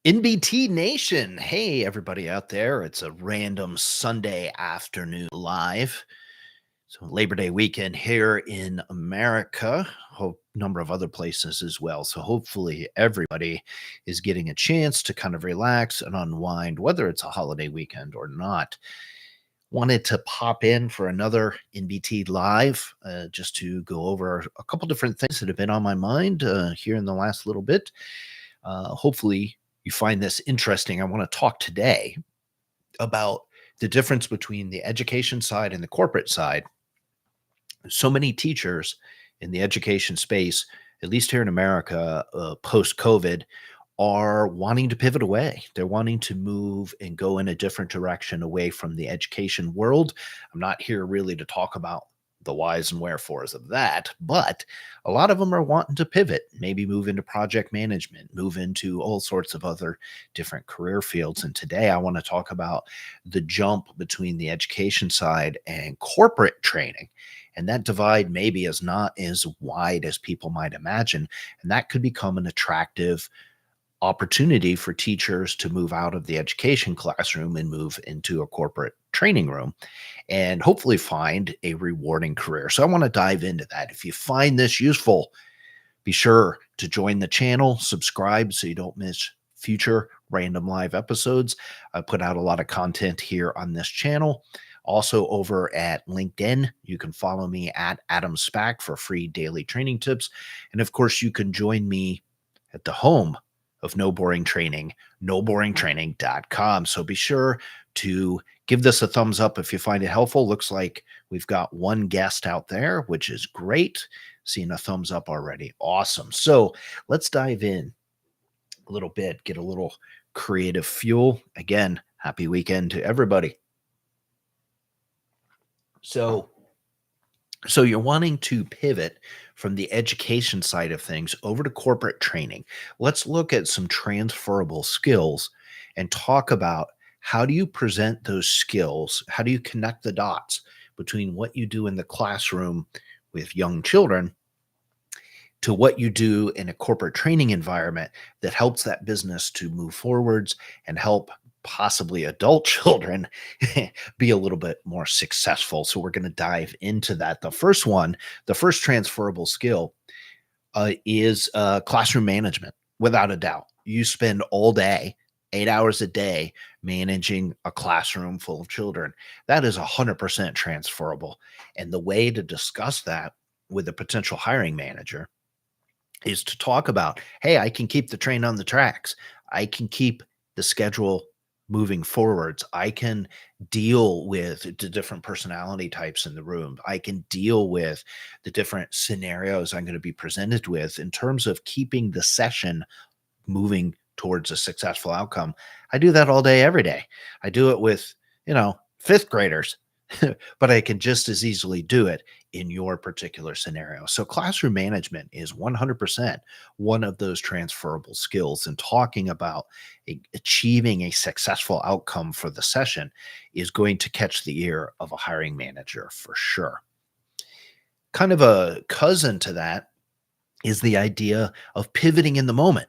NBT Nation. Hey, everybody out there. It's a random Sunday afternoon live. So, Labor Day weekend here in America, hope number of other places as well. So, hopefully, everybody is getting a chance to kind of relax and unwind, whether it's a holiday weekend or not. Wanted to pop in for another NBT live just to go over a couple different things that have been on my mind here in the last little bit. Hopefully, you find this interesting. I want to talk today about the difference between the education side and the corporate side. So many teachers in the education space, at least here in America, post COVID, are wanting to pivot away. They're wanting to move and go in a different direction away from the education world. I'm not here really to talk about the whys and wherefores of that, but a lot of them are wanting to pivot, maybe move into project management, move into all sorts of other different career fields. And today I want to talk about the jump between the education side and corporate training. And that divide maybe is not as wide as people might imagine. And that could become an attractive opportunity for teachers to move out of the education classroom and move into a corporate training room and hopefully find a rewarding career. So I want to dive into that. If you find this useful, be sure to join the channel, subscribe so you don't miss future random live episodes. I put out a lot of content here on this channel. Also over at LinkedIn, you can follow me at Adam Spack for free daily training tips. And of course, you can join me at the home of No Boring Training, noboringtraining.com. So be sure to give this a thumbs up if you find it helpful. Looks like we've got one guest out there, which is great. Seeing a thumbs up already. Awesome. So let's dive in a little bit, get a little creative fuel. Again, happy weekend to everybody. So you're wanting to pivot from the education side of things over to corporate training. Let's look at some transferable skills and talk about how do you present those skills? How do you connect the dots between what you do in the classroom with young children to what you do in a corporate training environment that helps that business to move forwards and help possibly adult children be a little bit more successful. So we're going to dive into that. The first transferable skill is classroom management, without a doubt. You spend all day, 8 hours a day, managing a classroom full of children. That is 100% transferable. And the way to discuss that with a potential hiring manager is to talk about, hey, I can keep the train on the tracks. I can keep the schedule moving forwards. I can deal with the different personality types in the room. I can deal with the different scenarios I'm going to be presented with in terms of keeping the session moving towards a successful outcome. I do that all day, every day. I do it with, fifth graders, but I can just as easily do it in your particular scenario. So classroom management is 100% one of those transferable skills, and talking about achieving a successful outcome for the session is going to catch the ear of a hiring manager for sure. Kind of a cousin to that is the idea of pivoting in the moment.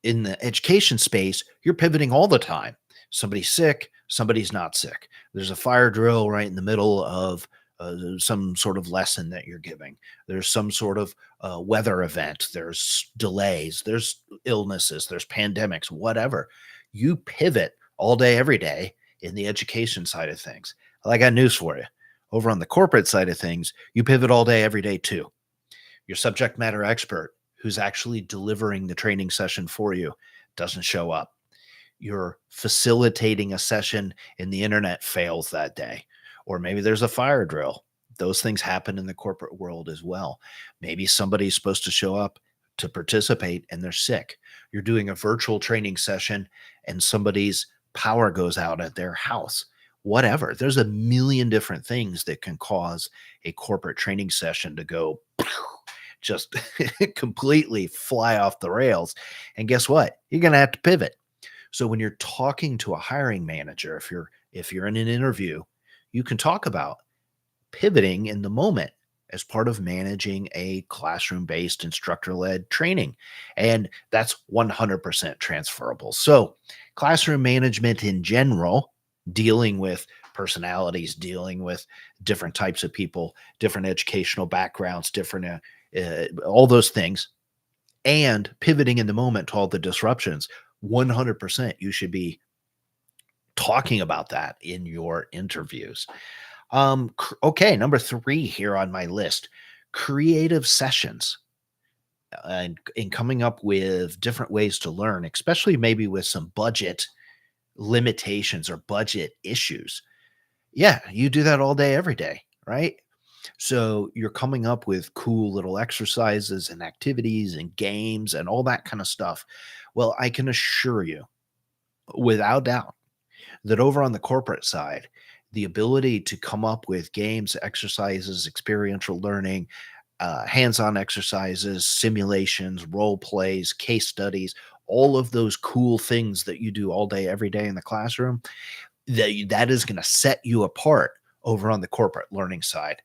In the education space, you're pivoting all the time. Somebody's sick, somebody's not sick. There's a fire drill right in the middle of some sort of lesson that you're giving. There's some sort of weather event. There's delays. There's illnesses. There's pandemics, whatever. You pivot all day, every day in the education side of things. Well, I got news for you. Over on the corporate side of things, you pivot all day, every day too. Your subject matter expert who's actually delivering the training session for you doesn't show up. You're facilitating a session and the internet fails that day. Or maybe there's a fire drill. Those things happen in the corporate world as well. Maybe somebody's supposed to show up to participate and they're sick. You're doing a virtual training session and somebody's power goes out at their house. Whatever. There's a million different things that can cause a corporate training session to go just completely fly off the rails. And guess what? You're going to have to pivot. So when you're talking to a hiring manager, if you're in an interview, you can talk about pivoting in the moment as part of managing a classroom based instructor led training. And that's 100% transferable. So, classroom management in general, dealing with personalities, dealing with different types of people, different educational backgrounds, different, all those things, and pivoting in the moment to all the disruptions, 100% you should be talking about that in your interviews. Okay, number 3 here on my list, creative sessions, and in coming up with different ways to learn, especially maybe with some budget limitations or budget issues. Yeah, you do that all day, every day, right? So you're coming up with cool little exercises and activities and games and all that kind of stuff. Well, I can assure you, without doubt, that over on the corporate side, the ability to come up with games, exercises, experiential learning, hands-on exercises, simulations, role plays, case studies, all of those cool things that you do all day, every day in the classroom, that is going to set you apart over on the corporate learning side.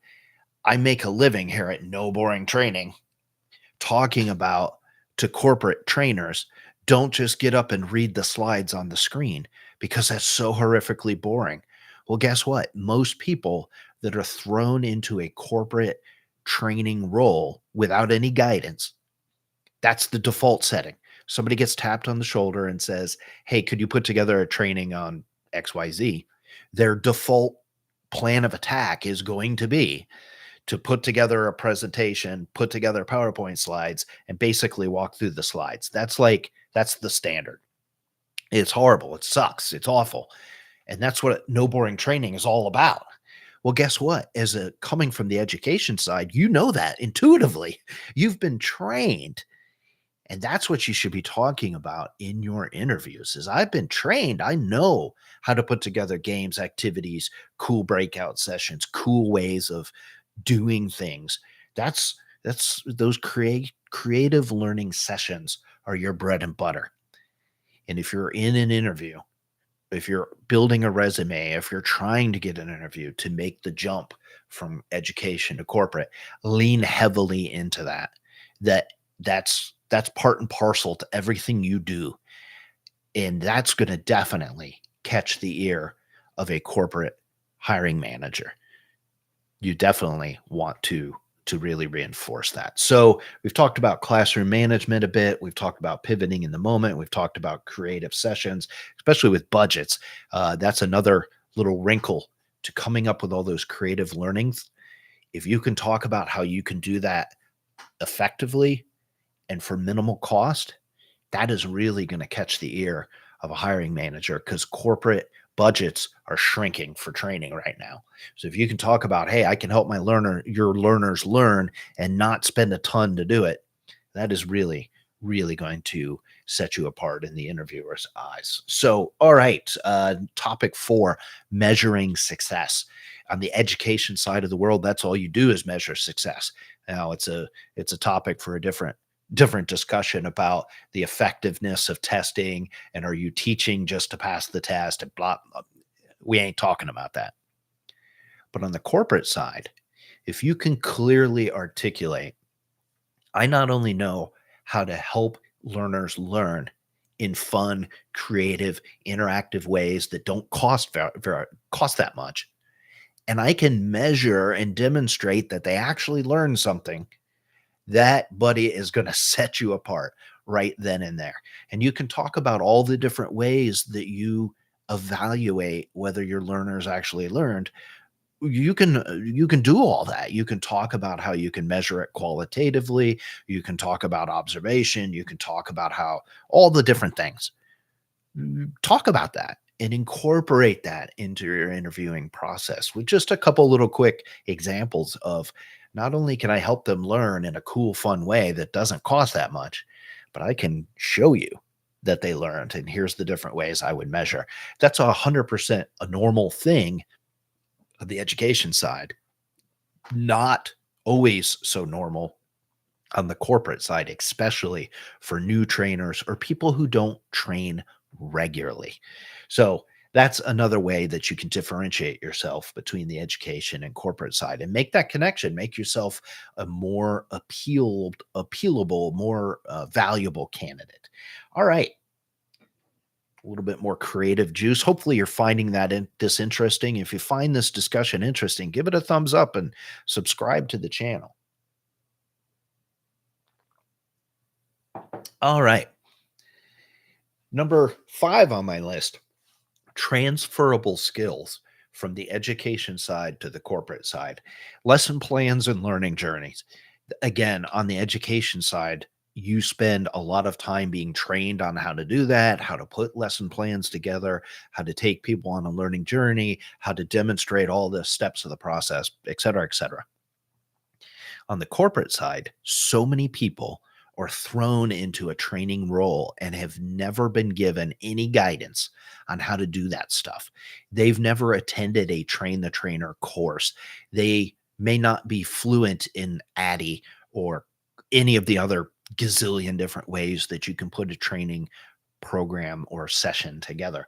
I make a living here at No Boring Training talking about to corporate trainers, don't just get up and read the slides on the screen because that's so horrifically boring. Well, guess what? Most people that are thrown into a corporate training role without any guidance, that's the default setting. Somebody gets tapped on the shoulder and says, "Hey, could you put together a training on XYZ?" Their default plan of attack is going to be to put together a presentation, put together PowerPoint slides, and basically walk through the slides. That's the standard. It's horrible. It sucks. It's awful. And that's what No Boring Training is all about. Well, guess what? As a coming from the education side, you know that intuitively. You've been trained. And that's what you should be talking about in your interviews is I've been trained. I know how to put together games, activities, cool breakout sessions, cool ways of doing things. That's those creative learning sessions are your bread and butter. And if you're in an interview, if you're building a resume, if you're trying to get an interview to make the jump from education to corporate, lean heavily into that. That's part and parcel to everything you do. And that's going to definitely catch the ear of a corporate hiring manager. You definitely want to really reinforce that. So we've talked about classroom management a bit. We've talked about pivoting in the moment. We've talked about creative sessions, especially with budgets. That's another little wrinkle to coming up with all those creative learnings. If you can talk about how you can do that effectively and for minimal cost, that is really going to catch the ear of a hiring manager because corporate budgets are shrinking for training right now. So if you can talk about, hey, I can help your learners learn and not spend a ton to do it, that is really, really going to set you apart in the interviewer's eyes. So, all right, topic 4, measuring success. On the education side of the world, that's all you do is measure success. Now, it's a topic for a different discussion about the effectiveness of testing and are you teaching just to pass the test and blah, blah. We ain't talking about that. But on the corporate side, if you can clearly articulate, I not only know how to help learners learn in fun, creative, interactive ways that don't cost that much, and I can measure and demonstrate that they actually learn something, that buddy is going to set you apart right then and there. And you can talk about all the different ways that you evaluate whether your learners actually learned. You can do all that. You can talk about how you can measure it qualitatively. You can talk about observation. You can talk about how all the different things. Talk about that and incorporate that into your interviewing process with just a couple little quick examples of not only can I help them learn in a cool, fun way that doesn't cost that much, but I can show you that they learned. And here's the different ways I would measure. That's 100% a normal thing of the education side, not always so normal on the corporate side, especially for new trainers or people who don't train regularly. So That's another way that you can differentiate yourself between the education and corporate side and make that connection, make yourself a more appealable, more valuable candidate. All right, a little bit more creative juice. Hopefully, you're finding this interesting. If you find this discussion interesting, give it a thumbs up and subscribe to the channel. All right, number 5 on my list: transferable skills from the education side to the corporate side, lesson plans and learning journeys. Again, on the education side, you spend a lot of time being trained on how to do that, how to put lesson plans together, how to take people on a learning journey, how to demonstrate all the steps of the process, et cetera, et cetera. On the corporate side, so many people are thrown into a training role and have never been given any guidance on how to do that stuff. They've never attended a train the trainer course. They may not be fluent in ADDIE or any of the other gazillion different ways that you can put a training program or session together.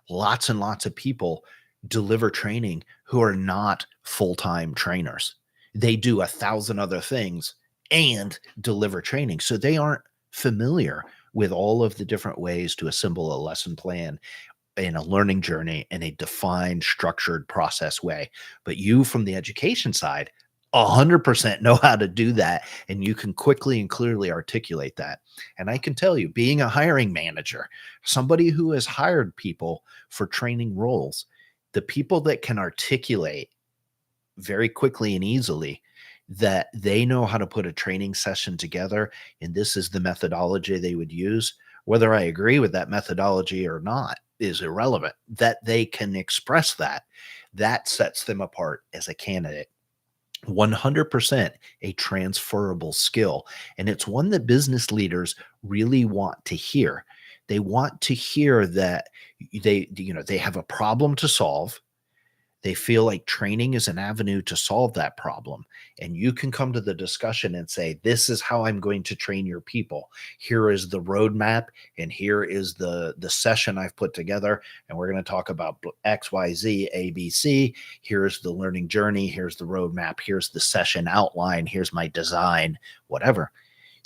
Lots and lots of people deliver training who are not full-time trainers. They do 1,000 other things and deliver training. So they aren't familiar with all of the different ways to assemble a lesson plan in a learning journey in a defined, structured process way. But you, from the education side, 100% know how to do that. And you can quickly and clearly articulate that. And I can tell you, being a hiring manager, somebody who has hired people for training roles, the people that can articulate very quickly and easily that they know how to put a training session together, and this is the methodology they would use. Whether I agree with that methodology or not is irrelevant. That they can express that, that sets them apart as a candidate. 100% a transferable skill. And it's one that business leaders really want to hear. They want to hear that they have a problem to solve. They feel like training is an avenue to solve that problem. And you can come to the discussion and say, this is how I'm going to train your people. Here is the roadmap, and here is the session I've put together. And we're going to talk about X, Y, Z, A, B, C. Here's the learning journey. Here's the roadmap. Here's the session outline. Here's my design, whatever.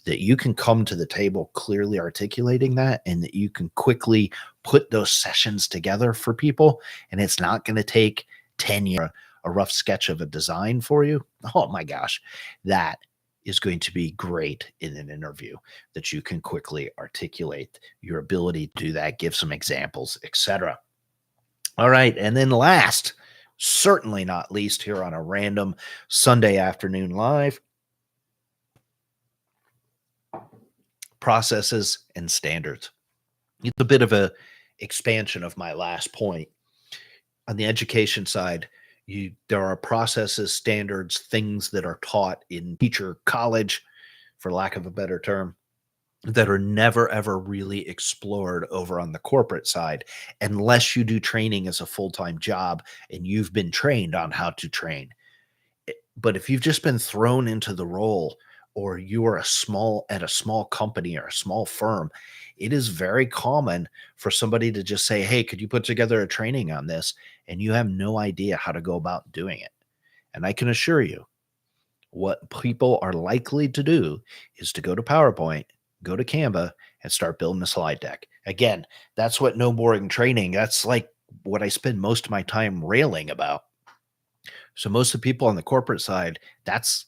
That you can come to the table clearly articulating that, and that you can quickly put those sessions together for people. And it's not going to take 10 years, a rough sketch of a design for you. Oh my gosh, that is going to be great in an interview, that you can quickly articulate your ability to do that, give some examples, etc. All right. And then last, certainly not least, here on a random Sunday afternoon live, processes and standards. It's a bit of a expansion of my last point. On the education side, there are processes, standards, things that are taught in teacher college, for lack of a better term, that are never ever really explored over on the corporate side unless you do training as a full-time job and you've been trained on how to train. But if you've just been thrown into the role, or you are at a small company or a small firm, it is very common for somebody to just say, hey, could you put together a training on this? And you have no idea how to go about doing it. And I can assure you, what people are likely to do is to go to PowerPoint, go to Canva, and start building a slide deck. Again, that's what no boring training, that's like what I spend most of my time railing about. So most of the people on the corporate side, that's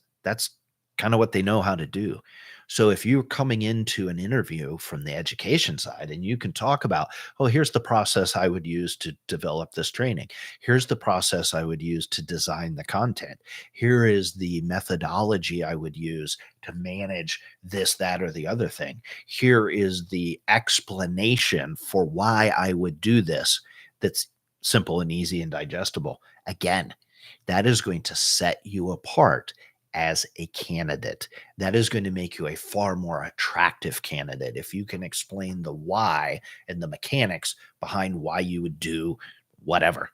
kind of what they know how to do. So if you're coming into an interview from the education side and you can talk about, oh, here's the process I would use to develop this training. Here's the process I would use to design the content. Here is the methodology I would use to manage this, that, or the other thing. Here is the explanation for why I would do this. That's simple and easy and digestible. Again, that is going to set you apart as a candidate. That is going to make you a far more attractive candidate if you can explain the why and the mechanics behind why you would do whatever.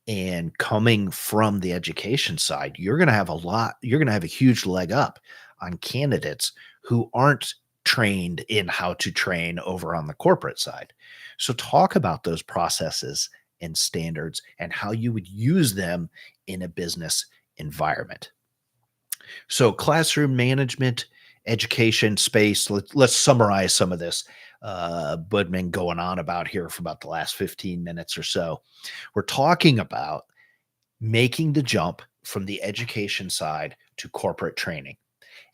And coming from the education side, you're going to have a huge leg up on candidates who aren't trained in how to train over on the corporate side. So talk about those processes and standards and how you would use them in a business environment. So classroom management, education space. Let's summarize some of this. Budman going on about here for about the last 15 minutes or so. We're talking about making the jump from the education side to corporate training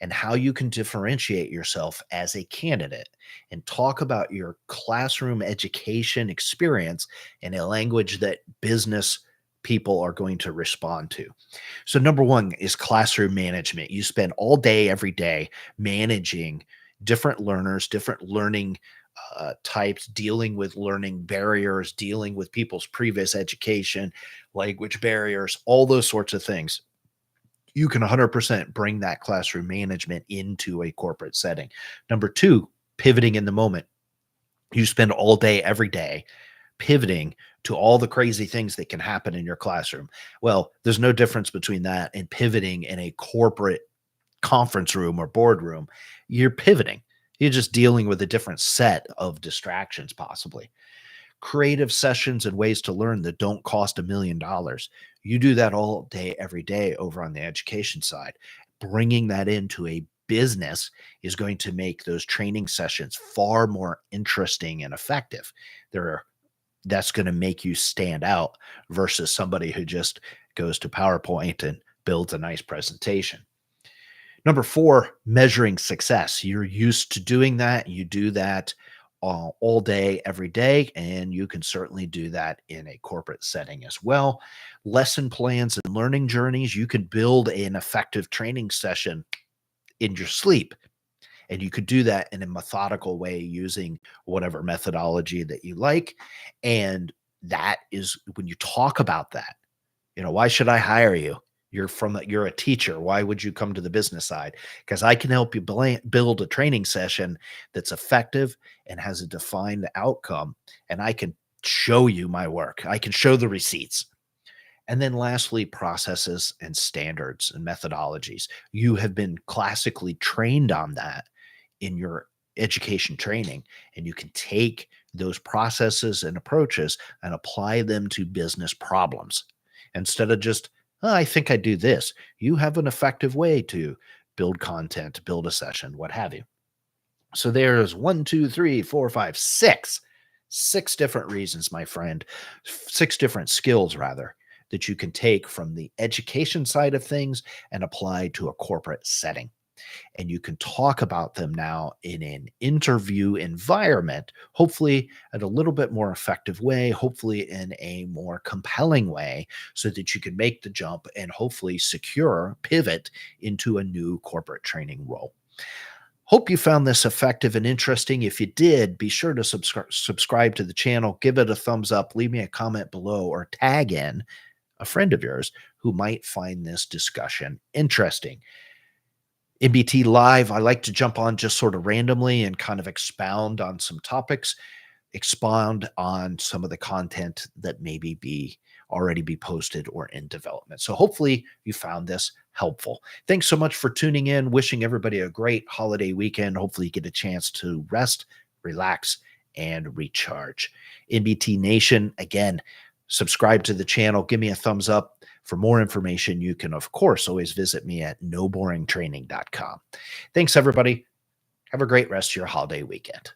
and how you can differentiate yourself as a candidate and talk about your classroom education experience in a language that business people are going to respond to. So, number one is classroom management. You spend all day, every day managing different learners, different learning types, dealing with learning barriers, dealing with people's previous education, language barriers, all those sorts of things. You can 100% bring that classroom management into a corporate setting. Number two, pivoting in the moment. You spend all day, every day pivoting to all the crazy things that can happen in your classroom. Well, there's no difference between that and pivoting in a corporate conference room or boardroom. You're pivoting. You're just dealing with a different set of distractions, possibly. Creative sessions and ways to learn that don't cost $1 million. You do that all day, every day over on the education side. Bringing that into a business is going to make those training sessions far more interesting and effective. That's going to make you stand out versus somebody who just goes to PowerPoint and builds a nice presentation. Number four, measuring success. You're used to doing that. You do that all day, every day, and you can certainly do that in a corporate setting as well. Lesson plans and learning journeys. You can build an effective training session in your sleep. And you could do that in a methodical way using whatever methodology that you like. And that is when you talk about that, why should I hire you? You're a teacher. Why would you come to the business side? Because I can help you build a training session that's effective and has a defined outcome. And I can show you my work. I can show the receipts. And then lastly, processes and standards and methodologies. You have been classically trained on that in your education training, and you can take those processes and approaches and apply them to business problems. Instead of just, "Oh, I think I do this," you have an effective way to build content, build a session, what have you. So there's one, two, three, four, five, six different reasons, my friend, six different skills, rather, that you can take from the education side of things and apply to a corporate setting. And you can talk about them now in an interview environment, hopefully at a little bit more effective way, hopefully in a more compelling way, so that you can make the jump and hopefully pivot into a new corporate training role. Hope you found this effective and interesting. If you did, be sure to subscribe to the channel, give it a thumbs up, leave me a comment below, or tag in a friend of yours who might find this discussion interesting. MBT Live, I like to jump on just sort of randomly and kind of expound on some topics, expound on some of the content that maybe already be posted or in development. So hopefully you found this helpful. Thanks so much for tuning in. Wishing everybody a great holiday weekend. Hopefully you get a chance to rest, relax, and recharge. MBT Nation, again, subscribe to the channel. Give me a thumbs up. For more information, you can, of course, always visit me at noboringtraining.com. Thanks, everybody. Have a great rest of your holiday weekend.